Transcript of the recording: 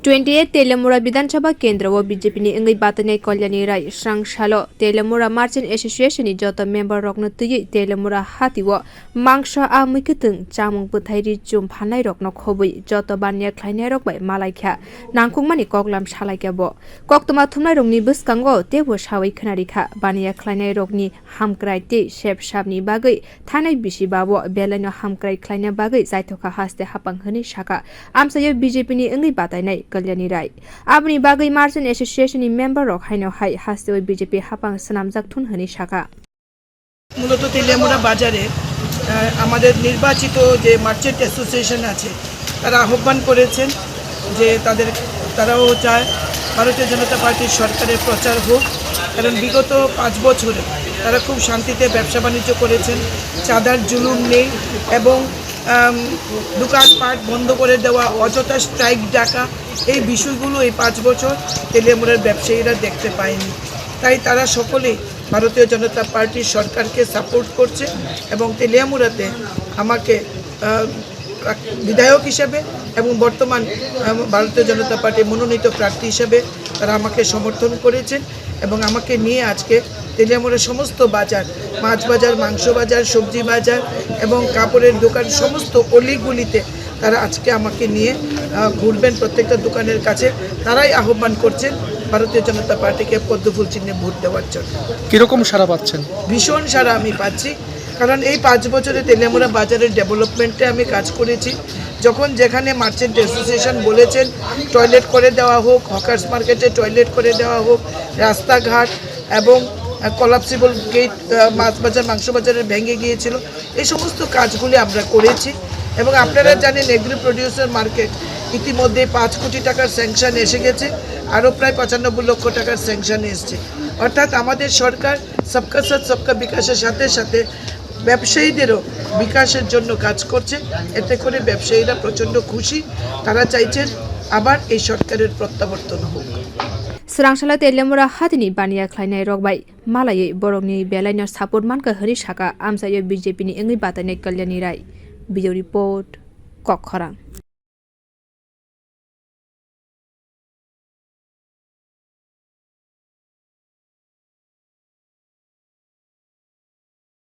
28 Teliamura Vidansabha Kendra o BJP ni wngwi batainai Kalyani Roy srangshalo Teliamura Merchant Association ni joto member rokno tui Teliamura hatio mangsa a muikutung chamung bwthairi chum phanai rokno khobui joto bania khwlainai rok bai malaikha nangkhungmani koklam salaikabo koktoma thumnai rokni bwskango tebo sawai khwnarikha bania khwlainai rokni hamkrai ti shep sabni bagui thanai bisi babo belaino hamkrai khwlaina bagui jaithoka haste hapanghani saka amchaio BJP ni wngwi batainai Kalyani Roy abni bagai Merchant Association ni member rok haino hai haste BJP hapang sanamjak thun hani saka মূলত তেলিয়ামুড়া বাজারে আমাদের নির্বাচিত যে merchant association আছে তারা আহ্বান করেছেন যে তারাও চায় ভারতীয় জনতা পার্টির সরকারের প্রচার হোক কারণ বিগত 5 বছরে তারা খুব শান্তিতে ব্যবসা বাণিজ্য করেছেন চাঁদার জুলুম নেই এবং দোকানপাট বন্ধ করে দেওয়া অযথা স্ট্রাইক ডাকা এই বিষয়গুলো এই 5 বছর তেলিয়ামুড়ার ব্যবসায়ীরা দেখতে পায়নি তাই তারা সকলেই ভারতীয় জনতা পার্টির সরকারকে সাপোর্ট করছে এবং তেলিয়ামুড়াতে আমাকে বিধায়ক হিসেবে এবং বর্তমান ভারতীয় জনতা পার্টির মনোনীত প্রার্থী হিসেবে তারা আমাকে সমর্থন করেছেন এবং আমাকে নিয়ে আজকে তেলিয়ামুড়ার সমস্ত বাজার মাছ বাজার মাংস বাজার সবজি বাজার এবং কাপড়ের দোকান সমস্ত অলিগুলিতে তারা আজকে আমাকে নিয়ে ঘুরবেন প্রত্যেকটা দোকানের কাছে তারাই আহ্বান করছেন ভারতীয় জনতা পার্টিকে পদ্মফুল চিহ্নে ভোট দেওয়ার জন্য। কিরকম সাড়া পাচ্ছেন? ভীষণ সাড়া আমি পাচ্ছি কারণ এই 5 বছরে তেলিয়ামুড়া বাজারের ডেভেলপমেন্টে আমি কাজ করেছি যখন যেখানে মার্চেন্ট অ্যাসোসিয়েশন বলেছেন টয়লেট করে দেওয়া হোক হকার্স মার্কেটে টয়লেট করে দেওয়া হোক রাস্তাঘাট এবং কলাপসিবল গেট মাছ বাজার মাংস বাজারের ভেঙে গিয়েছিল এই সমস্ত কাজগুলি আমরা করেছি এবং আপনারা জানেন এগ্রি প্রডিউসার মার্কেট ইতিমধ্যে 5 কোটি টাকার স্যাংশন এসে গেছে আরও প্রায় 95 লক্ষ টাকার স্যাংশন এসছে অর্থাৎ আমাদের সরকার সবকা সাথ সবকা বিকাশের সাথে সাথে ব্যবসায়ীদেরও বিকাশের জন্য কাজ করছে এতে করে ব্যবসায়ীরা প্রচণ্ড খুশি তারা চাইছেন আবার এই সরকারের প্রত্যাবর্তন হোক। Srangshala Teliamura hatini bania khwlainai rok bai malai borokni belaino support manka hri saka amchaio BJP ni wngwi batainai Kalyani Roy video report Kokkhorang।